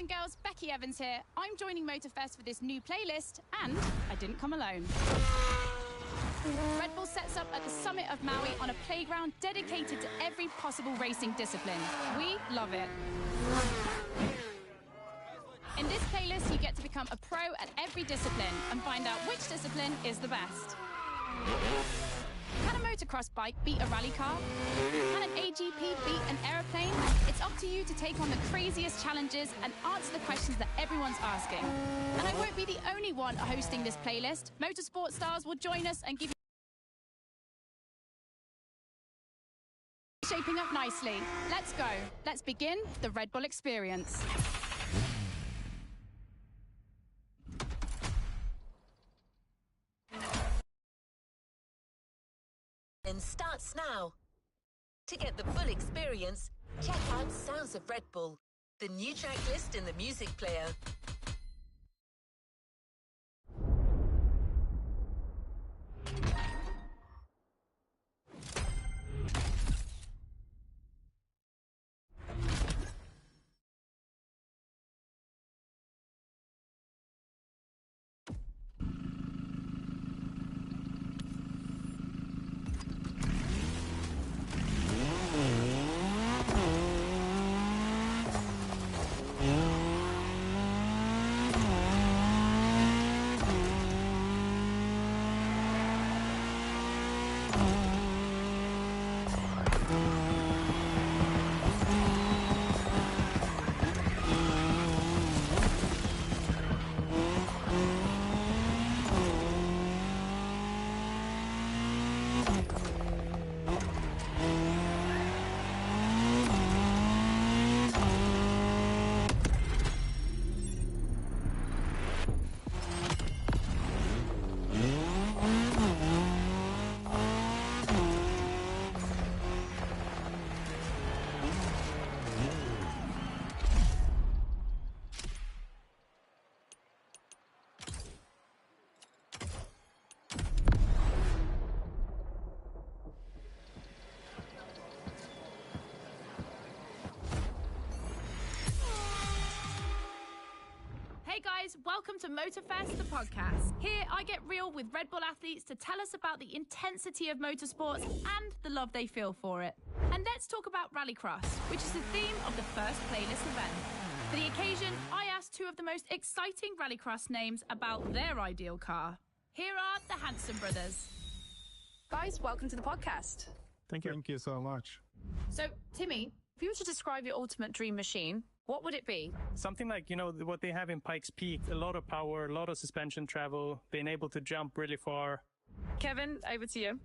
and girls, Becky Evans here. I'm joining Motorfest for this new playlist, and I didn't come alone. Redbull sets up at the summit of Maui on a playground dedicated to every possible racing discipline. We love it. In this playlist, you get to become a pro at every discipline and find out which discipline is the best. Can a motocross bike beat a rally car? Can an AGP beat an aeroplane? It's up to you to take on the craziest challenges and answer the questions that everyone's asking. And I won't be the only one hosting this playlist. Motorsport stars will join us and give you shaping up nicely. Let's go. Let's begin the Redbull experience. And starts now. To get the full experience, check out Sounds of Redbull, the new track list in the music player. Hey guys, welcome to Motorfest, the podcast. Here I get real with Red Bull athletes to tell us about the intensity of motorsports and the love they feel for it. And let's talk about Rallycross, which is the theme of the first playlist event. For the occasion, I asked two of the most exciting Rallycross names about their ideal car. Here are the Hanson brothers. Guys, welcome to the podcast. Thank you. Thank you so much. So, Timmy, if you were to describe your ultimate dream machine, what would it be? Something like, what they have in Pikes Peak, a lot of power, a lot of suspension travel, being able to jump really far. Kevin, over to you.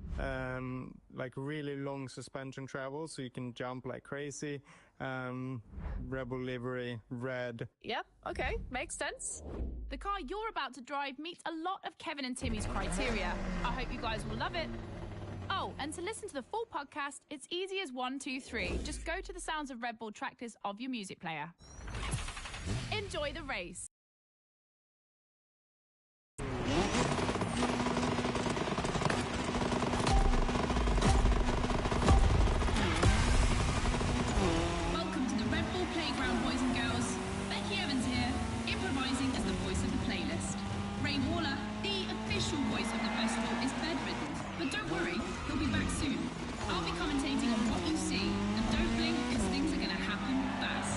Like really long suspension travel, so you can jump like crazy. Rebel livery, red. Yeah, okay, makes sense. The car you're about to drive meets a lot of Kevin and Timmy's criteria. I hope you guys will love it. Oh, and to listen to the full podcast, it's easy as 1, 2, 3. Just go to the Sounds of Redbull track list of your music player. Enjoy the race. Welcome to the Redbull Playground, boys and girls. Becky Evans here, improvising as the voice of the playlist. Ray Waller, the official voice of the festival, is bedridden. But don't worry, he'll be back soon. I'll be commentating on what you see, and don't blink because things are going to happen fast.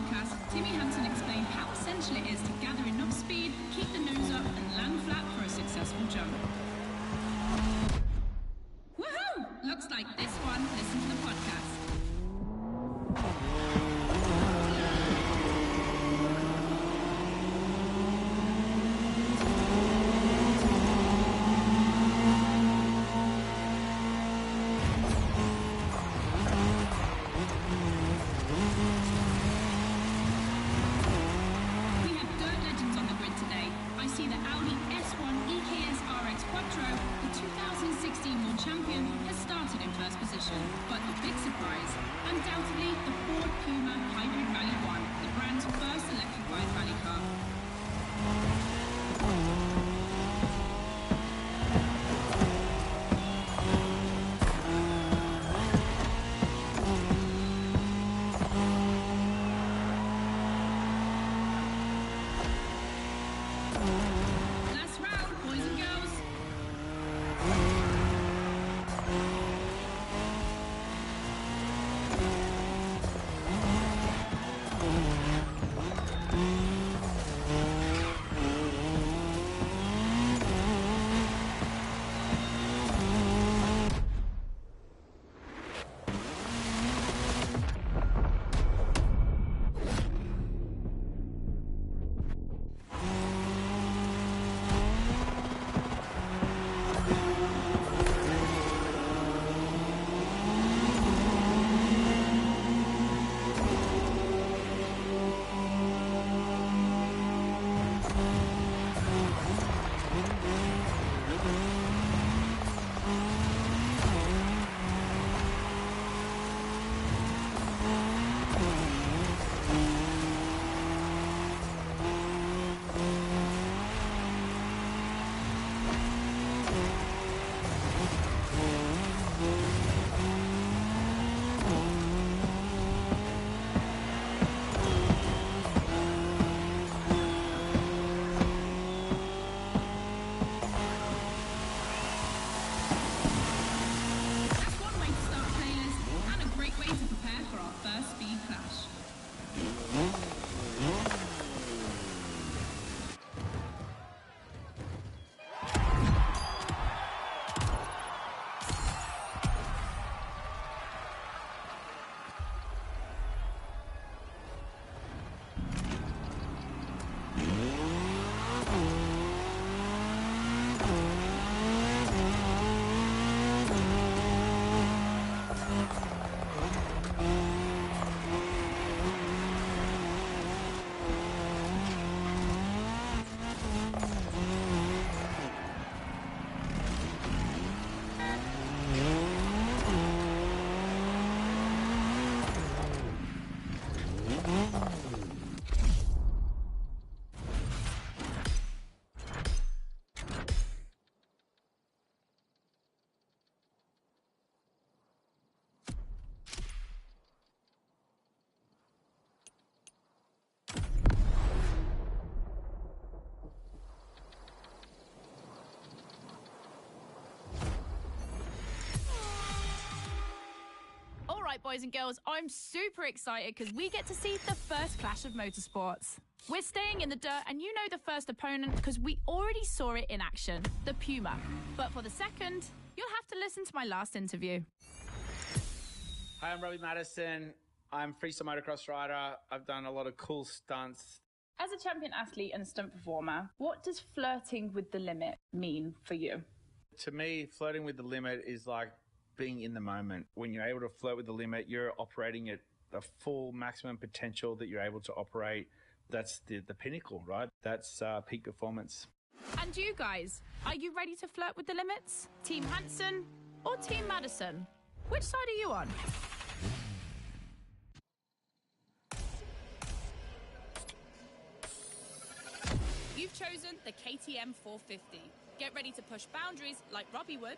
podcast, Timmy Hansen explained how essential it is to gather enough speed, keep the nose up, and land flat for a successful jump. Woohoo! Looks like this one. Listen to the podcast. Boys and girls, I'm super excited because we get to see the first clash of motorsports. We're staying in the dirt, and you know the first opponent because we already saw it in action, the Puma. But for the second, you'll have to listen to my last interview. Hi, I'm Robbie Madison. I'm freestyle motocross rider. I've done a lot of cool stunts. As a champion athlete and stunt performer, what does flirting with the limit mean for you? To me, flirting with the limit is like being in the moment. When you're able to flirt with the limit, you're operating at the full maximum potential that you're able to operate. That's the pinnacle, right? That's peak performance. And you guys, are you ready to flirt with the limits? Team Hansen or Team Madison? Which side are you on? You've chosen the KTM 450. Get ready to push boundaries like Robbie would.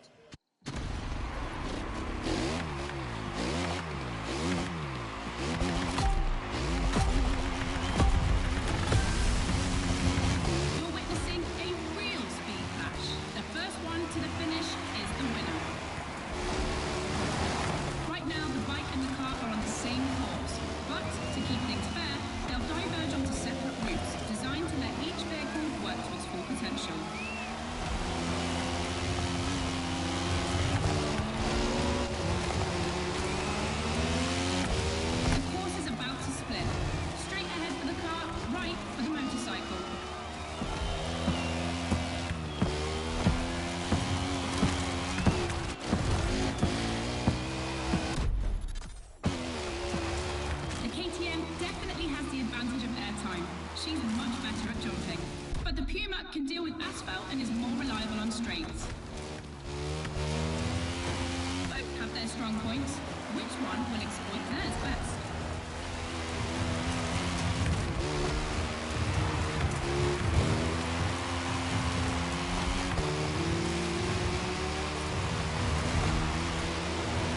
You're witnessing a real speed clash. The first one to the finish is the winner. Right now, the bike and the car are on the same course, but to keep things fair, points. Which one will exploit theirs best?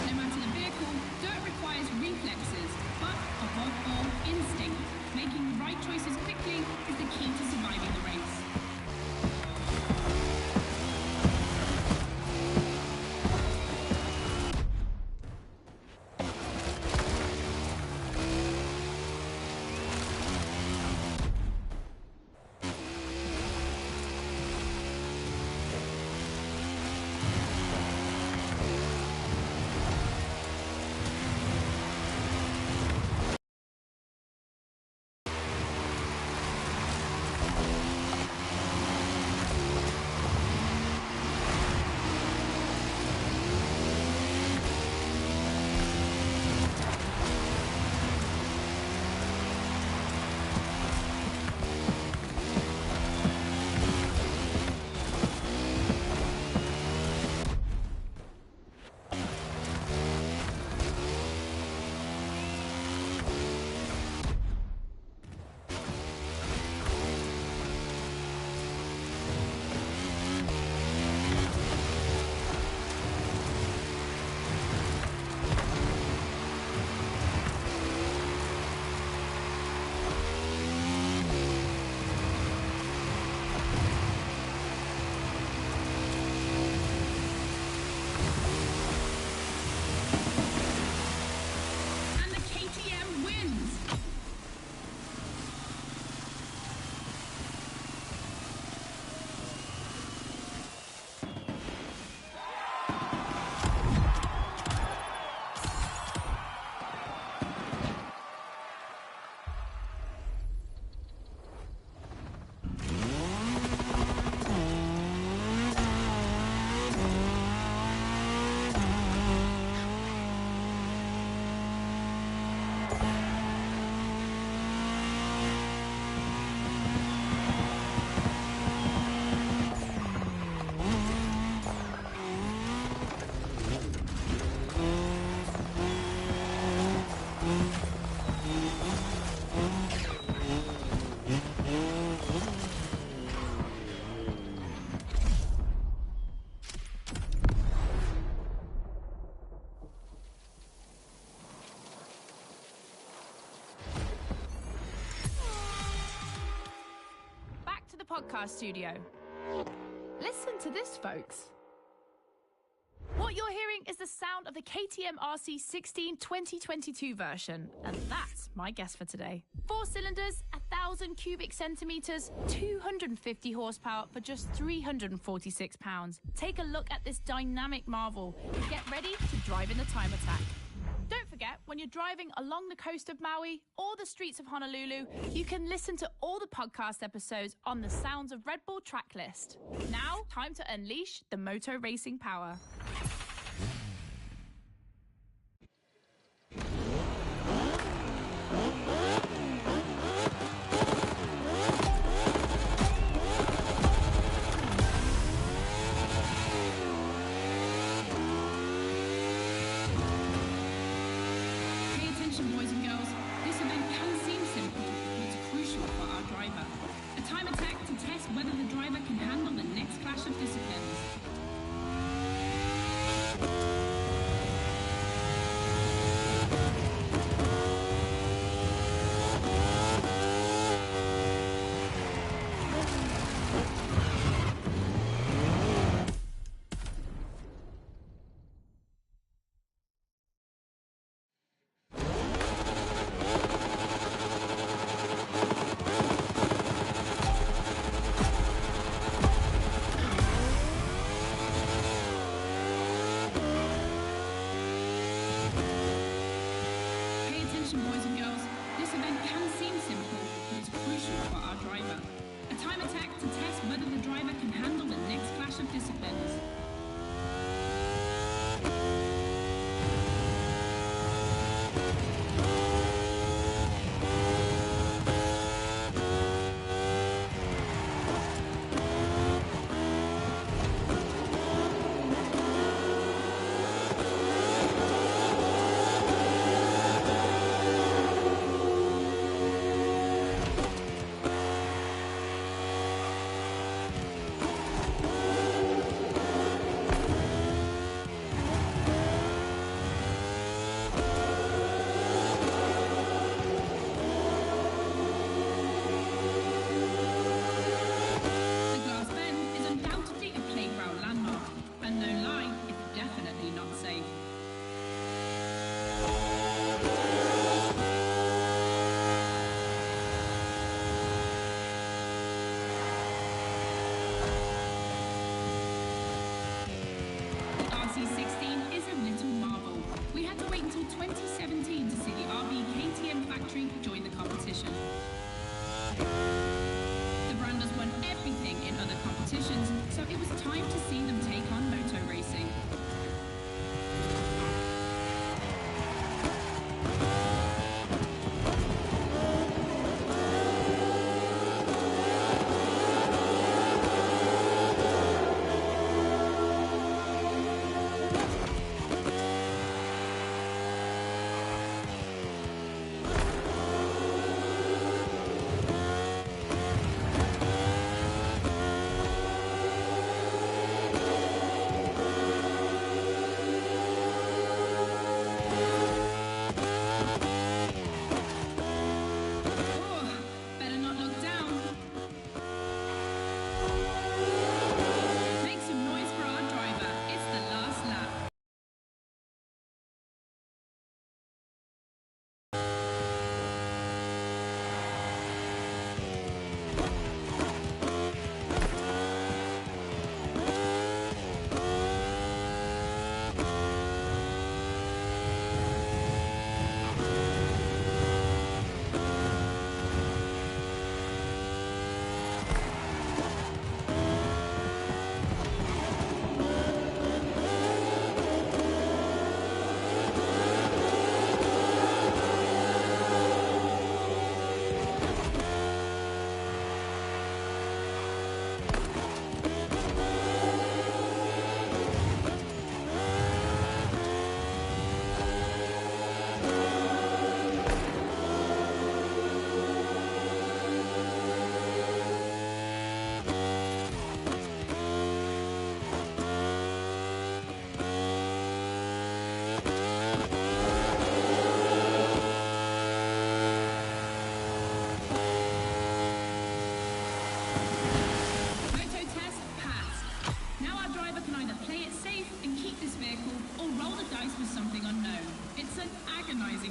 No matter the vehicle, dirt requires reflexes, but above all, instinct. Making the right choices quickly is the key to surviving the race. Podcast studio. Listen to this, folks. What you're hearing is the sound of the KTM RC16 2022 version, and that's my guess for today. 4 cylinders, 1,000 cubic centimeters, 250 horsepower for just 346 pounds. Take a look at this dynamic marvel and get ready to drive in the time attack. Don't forget, when you're driving along the coast of Maui or the streets of Honolulu, you can listen to all the podcast episodes on the Sounds of Redbull track list. Now, time to unleash the moto racing power. Boys and girls, this event can seem simple, but it's crucial for our driver. A time attack to test whether the driver can handle the next clash of disciplines. Boys and girls, this event can seem simple, but it's crucial for our driver. A time attack to test whether the driver can handle the next clash of disciplines. 2017 to see the RB KTM factory join the competition. The brand has won everything in other competitions, so it was time to see them take on moto racing.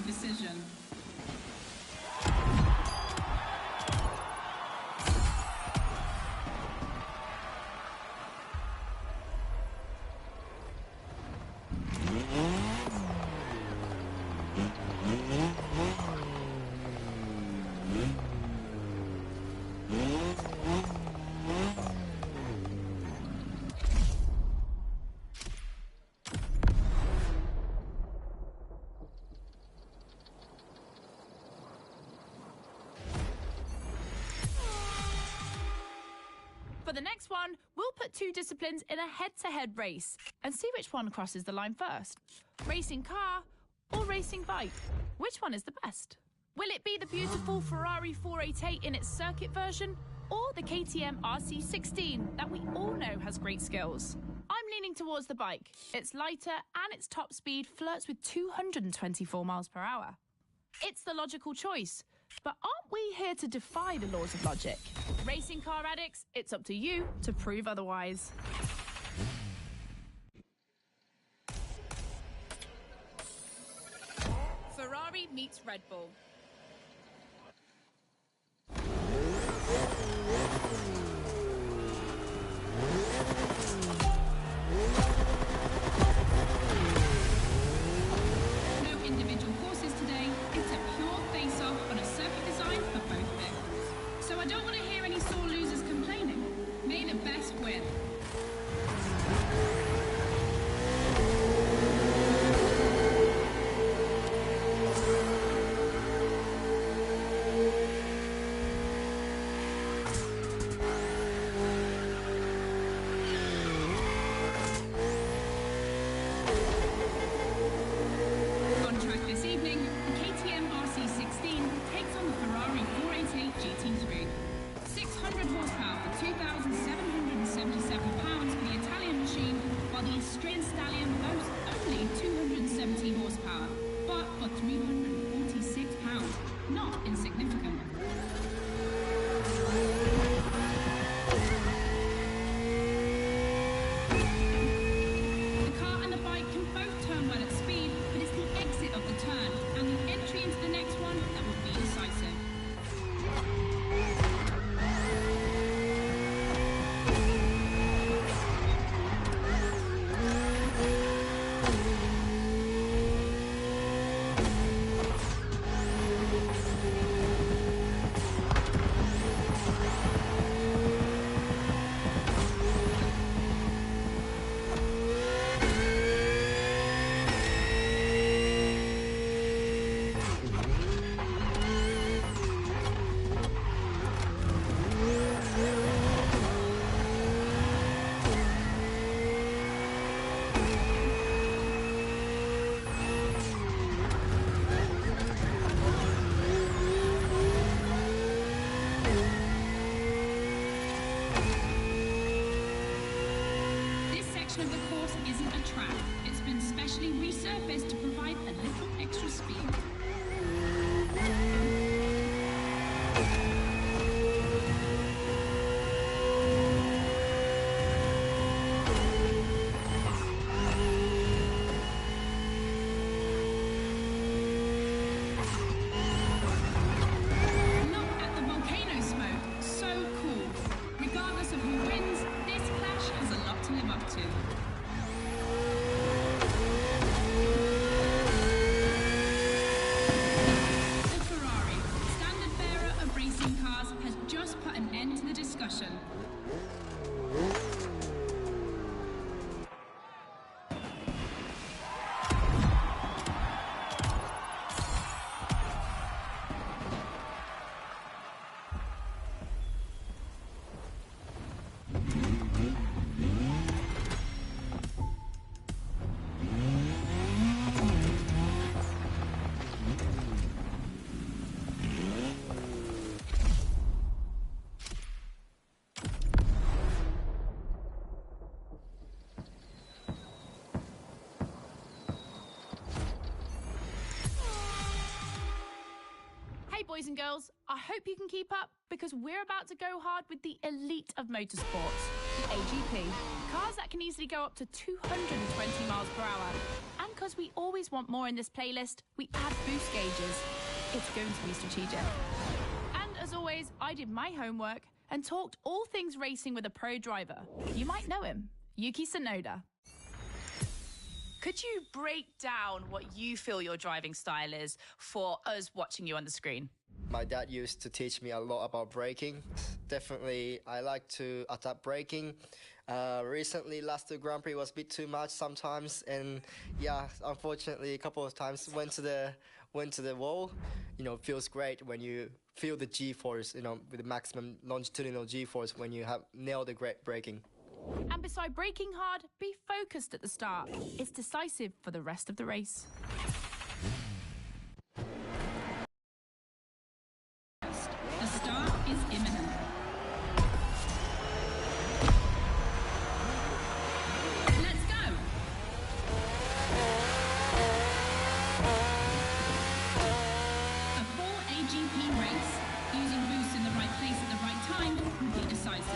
Decision. For the next one, we'll put two disciplines in a head-to-head race and see which one crosses the line first. Racing car or racing bike? Which one is the best? Will it be the beautiful Ferrari 488 in its circuit version or the KTM RC16 that we all know has great skills? I'm leaning towards the bike. It's lighter and its top speed flirts with 224 miles per hour. It's the logical choice. But aren't we here to defy the laws of logic? Racing car addicts, it's up to you to prove otherwise. Ferrari meets Red Bull. No individual courses today. It's a pure face-off on a circuit design for both vehicles. So I don't want to hear any sore losers complaining. May the best win. track. It's been specially resurfaced to provide a little extra speed. Hey boys and girls, I hope you can keep up because we're about to go hard with the elite of motorsports, the AGP. Cars that can easily go up to 220 miles per hour. And because we always want more in this playlist, we add boost gauges. It's going to be strategic. And as always, I did my homework and talked all things racing with a pro driver. You might know him, Yuki Tsunoda. Could you break down what you feel your driving style is for us watching you on the screen? My dad used to teach me a lot about braking. Definitely, I like to adapt braking. Recently, last two Grand Prix was a bit too much sometimes, and yeah, unfortunately, a couple of times went to the wall. You know, it feels great when you feel the G-force, you know, with the maximum longitudinal G-force when you have nailed the great braking. And beside braking hard, be focused at the start. It's decisive for the rest of the race. The start is imminent. Let's go! A full AGP race, using boosts in the right place at the right time, will be decisive.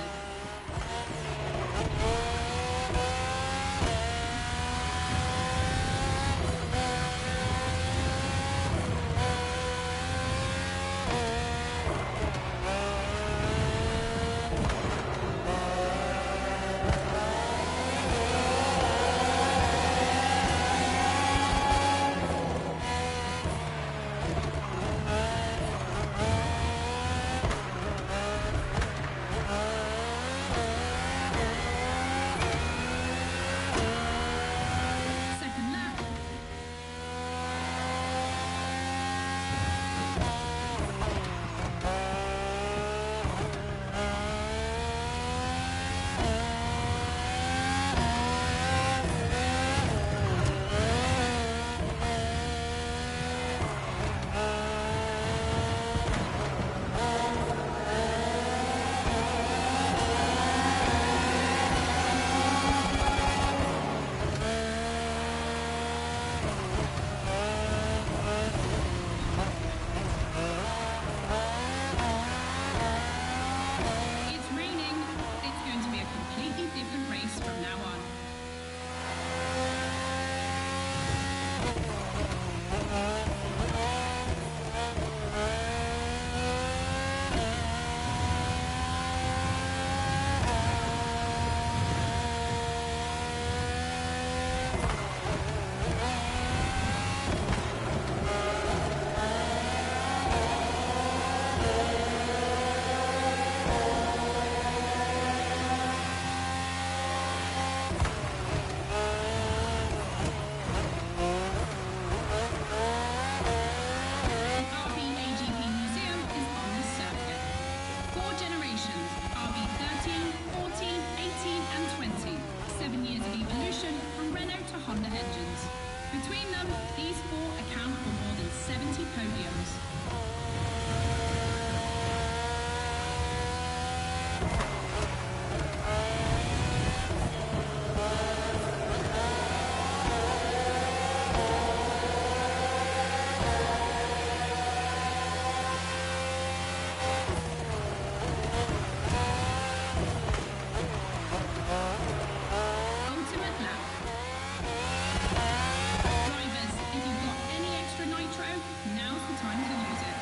time to lose it.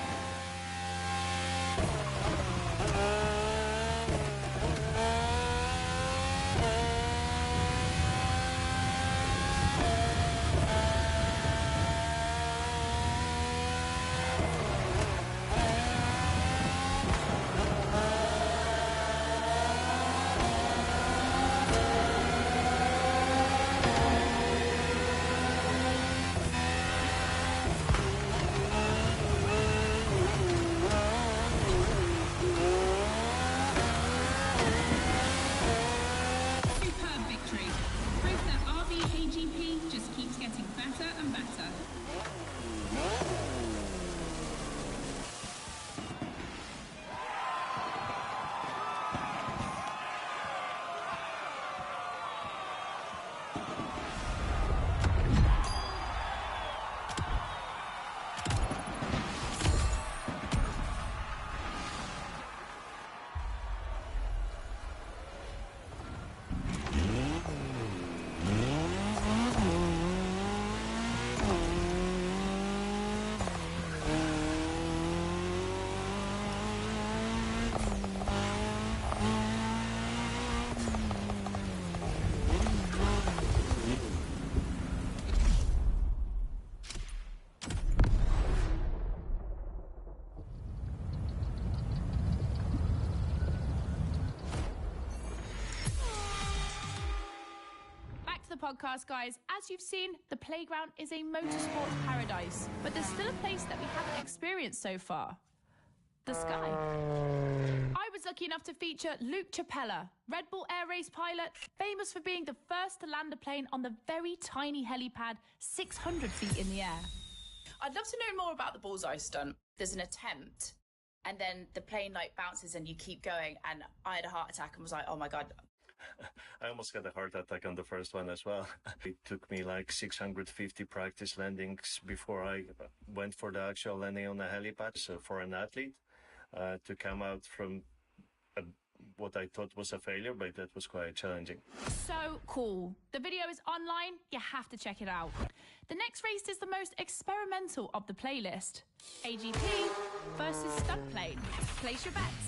Superb victory. Proof that RV AGP just keeps getting better and better. The podcast, guys. As you've seen, the playground is a motorsports paradise, but there's still a place that we haven't experienced so far: the sky. I was lucky enough to feature Luke Chapella, Red Bull Air Race pilot, famous for being the first to land a plane on the very tiny helipad 600 feet in the air. I'd love to know more about the bullseye stunt. There's an attempt, and then the plane like bounces and you keep going, and I had a heart attack and was like, oh my God. I almost got a heart attack on the first one as well. It took me like 650 practice landings before I went for the actual landing on the helipad. So for an athlete to come out from what I thought was a failure, but that was quite challenging. So cool. The video is online. You have to check it out. The next race is the most experimental of the playlist: AGP versus stunt plane. Place your bets.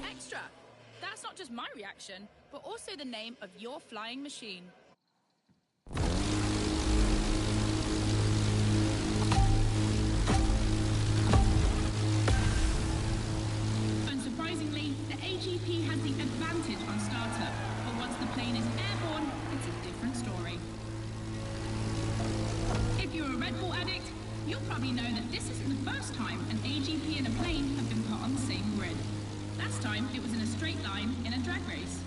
Extra! That's not just my reaction, but also the name of your flying machine. Unsurprisingly, the AGP has the advantage on startup, but once the plane is airborne, it's a different story. If you're a Red Bull addict, you'll probably know that this isn't the first time an AGP and a plane have been put on the same grid. Last time, it was in a straight line in a drag race.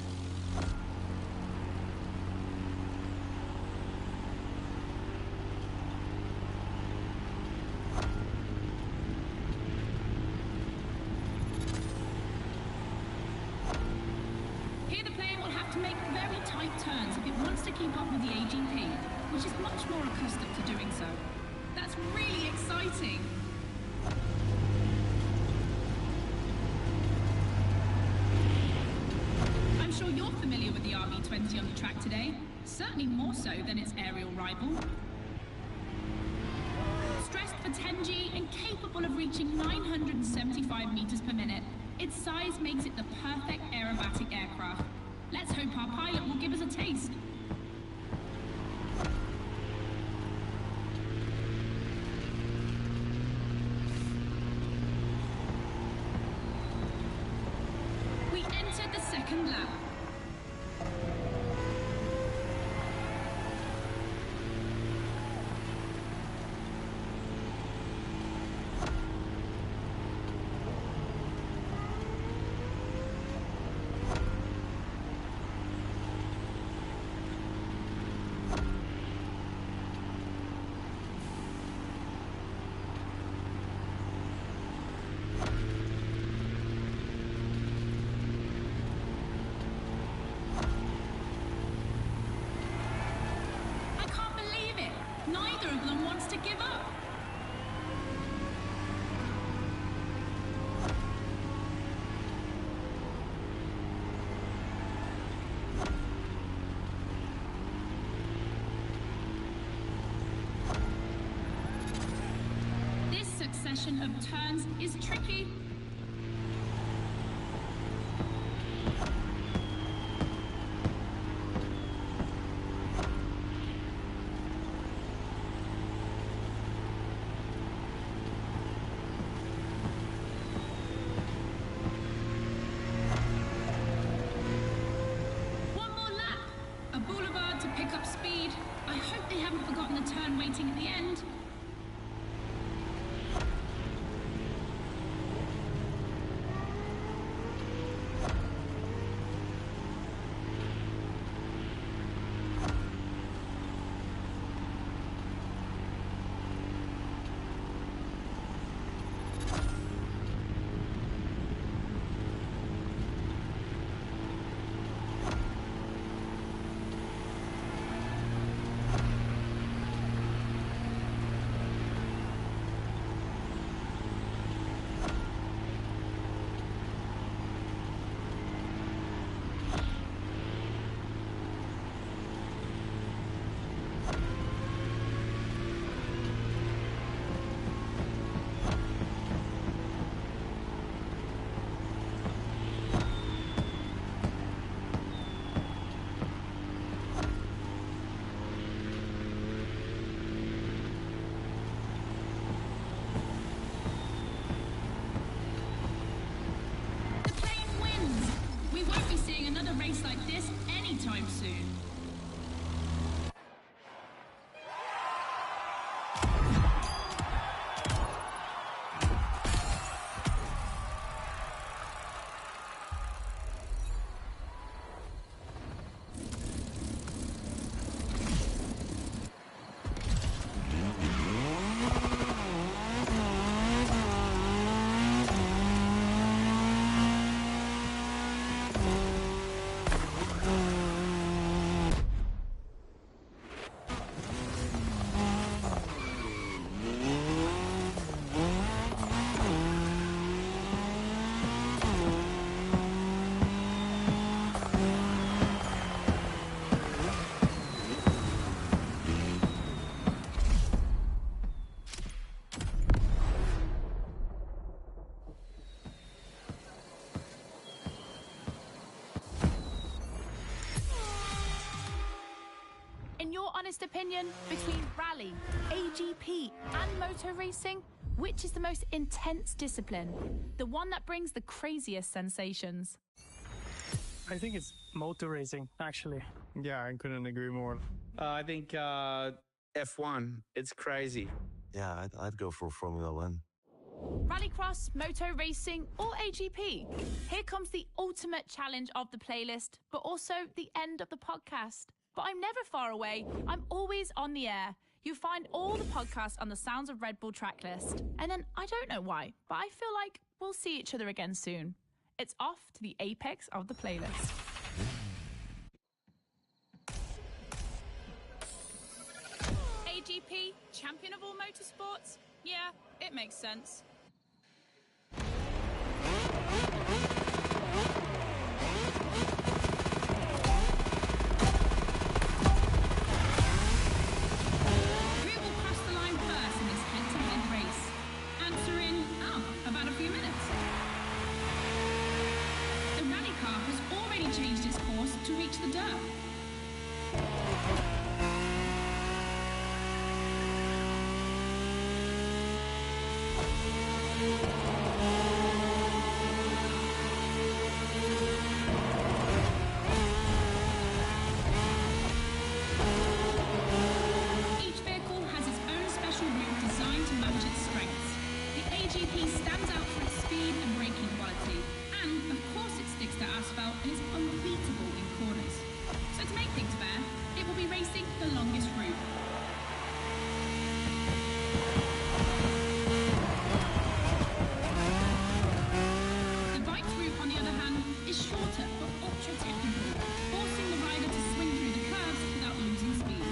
Here the plane will have to make very tight turns if it wants to keep up with the AGP, which is much more accustomed to doing so. That's really exciting. I'm sure you're familiar with the RB20 on the track today, certainly more so than its aerial rival. Stressed for 10G and capable of reaching 975 meters per minute, its size makes it the perfect aerobatic aircraft. Let's hope our pilot will give us a taste. We entered the second lap. succession of turns is tricky. One more lap. A boulevard to pick up speed. I hope they haven't forgotten the turn waiting at the end. Another race like this anytime soon. In your honest opinion, between rally, AGP and motor racing, which is the most intense discipline? The one that brings the craziest sensations? I think it's motor racing, actually. Yeah, I couldn't agree more. I think F1. It's crazy. Yeah, I'd go for Formula One. Rallycross, moto racing, or AGP? Here comes the ultimate challenge of the playlist, but also the end of the podcast. But I'm never far away. I'm always on the air. You find all the podcasts on the Sounds of Red Bull track list. And then I don't know why, but I feel like we'll see each other again soon. It's off to the apex of the playlist. AGP, champion of all motorsports? Yeah, it makes sense. Changed its course to reach the dirt. Each vehicle has its own special route designed to match its strengths. The AGP stands out for its speed and braking quality. And, of course, it sticks to asphalt and is unbeatable in corners. So to make things fair, it will be racing the longest route. The bike's route, on the other hand, is shorter but ultra-technical, forcing the rider to swing through the curves without losing speed.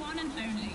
one and only.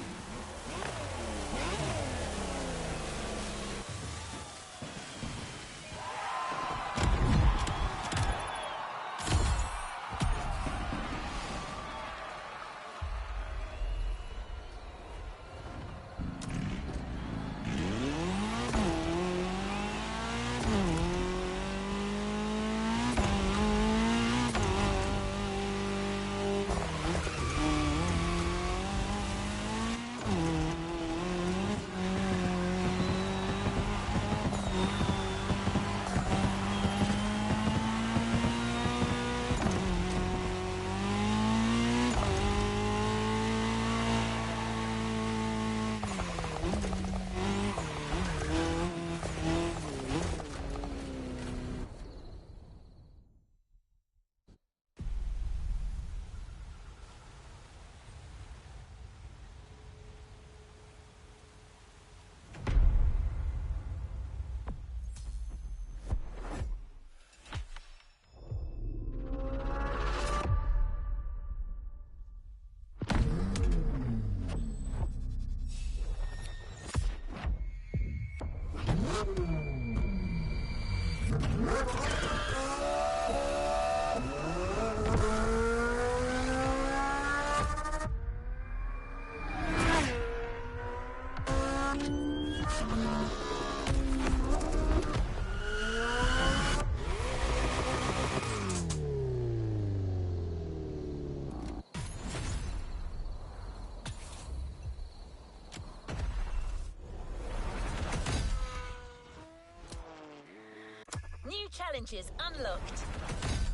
New challenges unlocked.